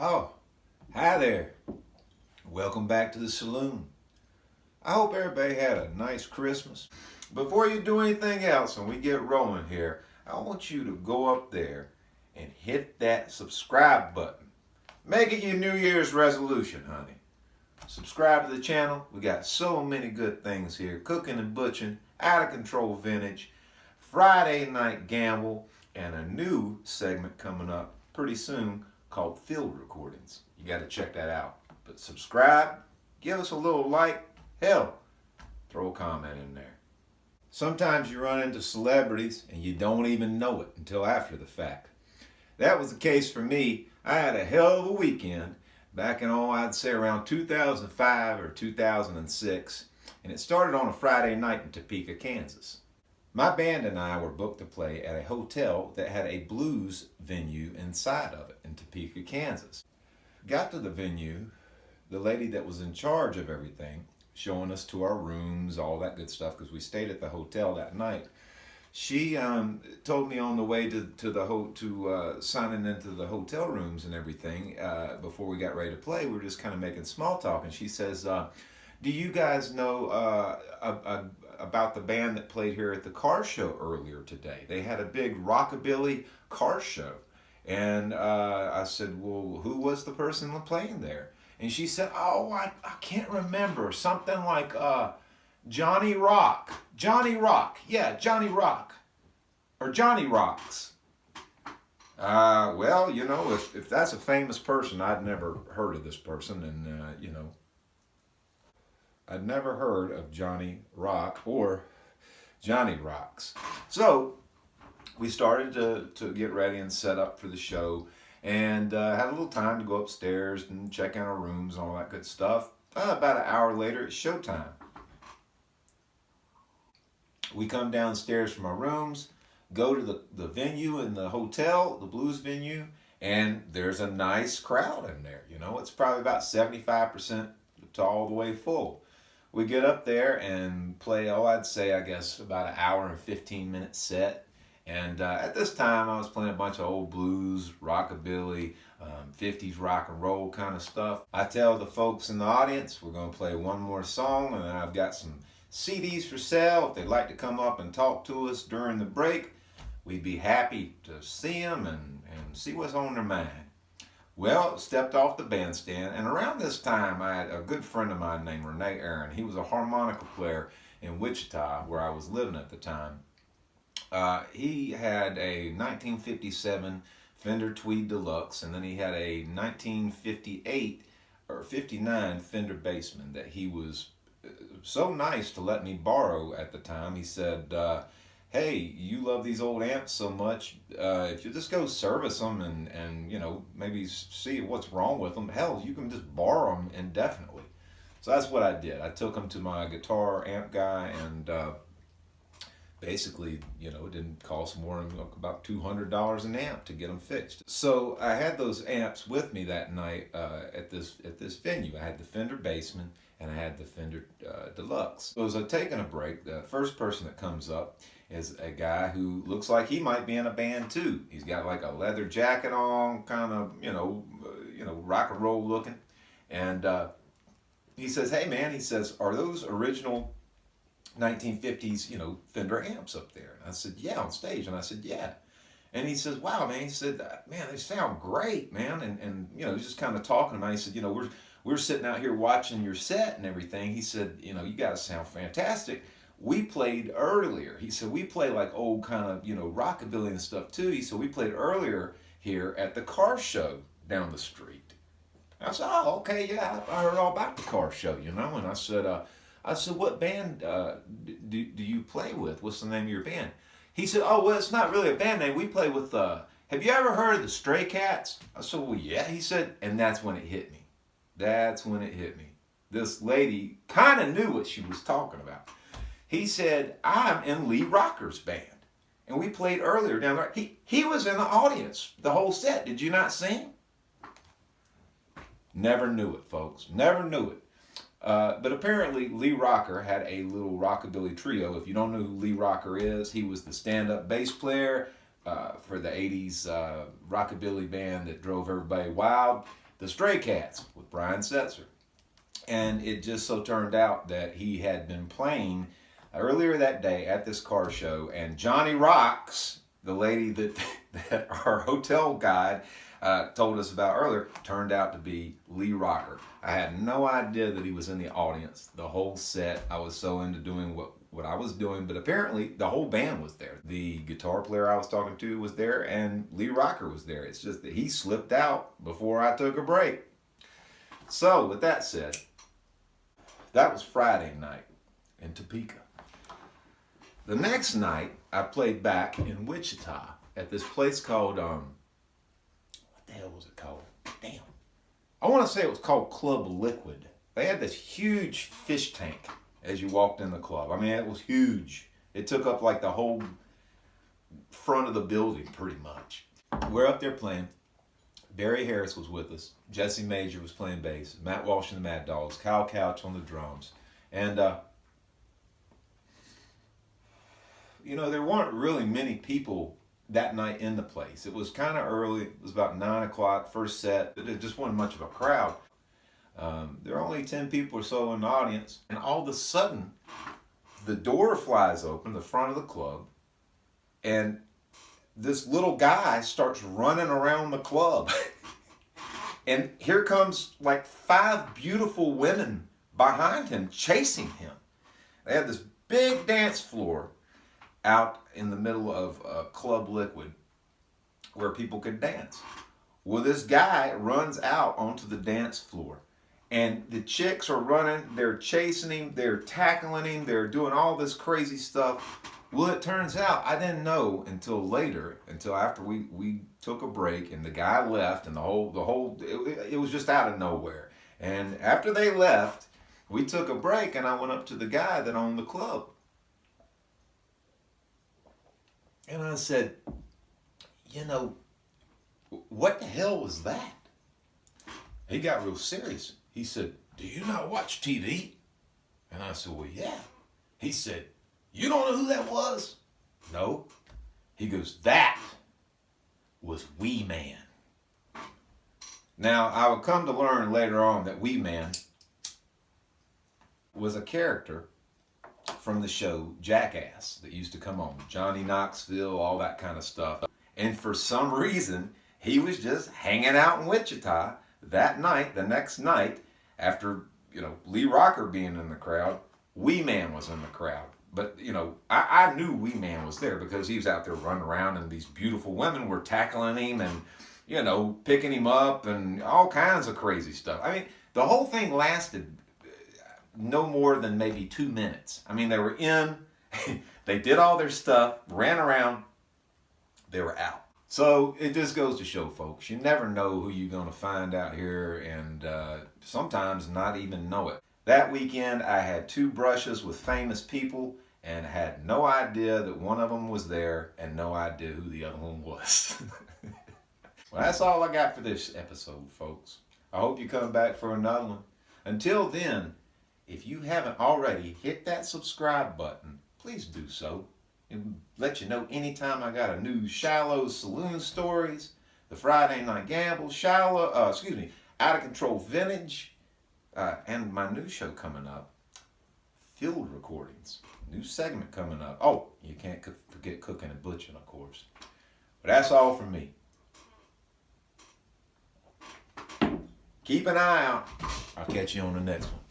Oh, hi there. Welcome back to the saloon. I hope everybody had a nice Christmas. Before you do anything else and we get rolling here, I want you to go up there and hit that subscribe button. Make it your New Year's resolution, honey. Subscribe to the channel. We got so many good things here. Cooking and butching, out of control vintage, Friday night gamble, and a new segment coming up pretty soon called field recordings. You got to check that out. But subscribe, give us a little like, hell, throw a comment in there. Sometimes you run into celebrities and you don't even know it until after the fact. That was the case for me. I had a hell of a weekend back in, I'd say around 2005 or 2006, and it started on a Friday night in Topeka, Kansas. My band and I were booked to play at a hotel that had a blues venue inside of it in Topeka, Kansas. Got to the venue, the lady that was in charge of everything, showing us to our rooms, all that good stuff, because we stayed at the hotel that night. She told me on the way to signing into the hotel rooms and everything before we got ready to play. We were just kind of making small talk, and she says, "Do you guys know about the band that played here at the car show earlier today? They had a big rockabilly car show." And I said, "Well, who was the person playing there?" And she said, "Oh, I can't remember. Something like Johnny Rock. Johnny Rock. Yeah, Johnny Rock. Or Johnny Rocks." Well, if that's a famous person, I'd never heard of this person. And, I'd never heard of Johnny Rock or Johnny Rocks. So we started to get ready and set up for the show, and had a little time to go upstairs and check in our rooms and all that good stuff. About an hour later, it's showtime. We come downstairs from our rooms, go to the venue in the hotel, the blues venue, and there's a nice crowd in there. It's probably about 75% to all the way full. We get up there and play, I'd say, about an hour and 15-minute set. And at this time, I was playing a bunch of old blues, rockabilly, 50s rock and roll kind of stuff. I tell the folks in the audience, we're going to play one more song, and then I've got some CDs for sale. If they'd like to come up and talk to us during the break, we'd be happy to see them and see what's on their mind. Well, stepped off the bandstand, and around this time, I had a good friend of mine named Renee Aaron. He was a harmonica player in Wichita, where I was living at the time. He had a 1957 Fender Tweed Deluxe, and then he had a 1958 or 59 Fender Bassman that he was so nice to let me borrow at the time. He said, "Hey, you love these old amps so much, if you just go service them and maybe see what's wrong with them, hell, you can just borrow them indefinitely." So that's what I did. I took them to my guitar amp guy, and basically, it didn't cost more than about $200 an amp to get them fixed. So I had those amps with me that night at this venue. I had the Fender Bassman and I had the Fender Deluxe. So as I'm taking a break, the first person that comes up is a guy who looks like he might be in a band too. He's got like a leather jacket on, kind of rock and roll looking, and he says, "Hey man," he says, "are those original 1950s, Fender amps up there?" And I said, "Yeah, on stage." And I said, "Yeah." And he says, "Wow, man," he said, "Man, they sound great, man." And he's just kind of talking about it. He said, we're sitting out here watching your set and everything." He said, "You guys sound fantastic. We played earlier." He said, "We play like old kind of, rockabilly and stuff too." He said, "We played earlier here at the car show down the street." I said, "Oh, okay, yeah, I heard all about the car show, And I said, "What band do you play with? What's the name of your band?" He said, "Oh, well, it's not really a band name. We play with, have you ever heard of the Stray Cats?" I said, "Well, yeah." He said, and that's when it hit me. That's when it hit me. This lady kind of knew what she was talking about. He said, "I'm in Lee Rocker's band, and we played earlier down there." He was in the audience the whole set. Did you not see him? Never knew it, folks. Never knew it. But apparently Lee Rocker had a little rockabilly trio. If you don't know who Lee Rocker is, he was the stand-up bass player for the 80s rockabilly band that drove everybody wild. The Stray Cats with Brian Setzer. And it just so turned out that he had been playing earlier that day at this car show, and Johnny Rocks, the lady that our hotel guide told us about earlier, turned out to be Lee Rocker. I had no idea that he was in the audience the whole set. I was so into doing what I was doing, but apparently the whole band was there. The guitar player I was talking to was there, and Lee Rocker was there. It's just that he slipped out before I took a break. So, with that said, that was Friday night in Topeka. The next night, I played back in Wichita at this place called, what the hell was it called? Damn. I want to say it was called Club Liquid. They had this huge fish tank as you walked in the club. I mean, it was huge. It took up like the whole front of the building pretty much. We're up there playing. Barry Harris was with us. Jesse Major was playing bass. Matt Walsh and the Mad Dogs. Kyle Couch on the drums. And, you know, there weren't really many people that night in the place. It was kind of early. It was about 9 o'clock, first set. It just wasn't much of a crowd. There were only 10 people or so in the audience. And all of a sudden, the door flies open, the front of the club, and this little guy starts running around the club. And here comes like 5 beautiful women behind him, chasing him. They had this big dance floor out in the middle of Club Liquid where people could dance. Well, this guy runs out onto the dance floor, and the chicks are running, they're chasing him, they're tackling him, they're doing all this crazy stuff. Well, it turns out, I didn't know until later, until after we took a break and the guy left, and it was just out of nowhere. And after they left, we took a break, and I went up to the guy that owned the club. And I said, you know, what the hell was that? He got real serious. He said, do you not watch TV? And I said, well, yeah. He said, you don't know who that was? No. He goes, that was Wee Man. Now, I would come to learn later on that Wee Man was a character from the show Jackass that used to come on. Johnny Knoxville, all that kind of stuff. And for some reason, he was just hanging out in Wichita that night, the next night, after, you know, Lee Rocker being in the crowd, Wee Man was in the crowd. But, you know, I knew Wee Man was there because he was out there running around and these beautiful women were tackling him and, you know, picking him up and all kinds of crazy stuff. I mean, the whole thing lasted no more than maybe 2 minutes. I mean, they were in, they did all their stuff, ran around, they were out. So it just goes to show, folks, you never know who you're going to find out here, and sometimes not even know it. That weekend, I had 2 brushes with famous people and had no idea that one of them was there and no idea who the other one was. Well, that's all I got for this episode, folks. I hope you come back for another one. Until then, if you haven't already hit that subscribe button, please do so. It'll let you know anytime I got a new Shiloh Saloon stories, the Friday Night Gamble, Out of Control Vintage, and my new show coming up, Field Recordings. New segment coming up. Oh, you can't forget cooking and butchering, of course. But that's all from me. Keep an eye out. I'll catch you on the next one.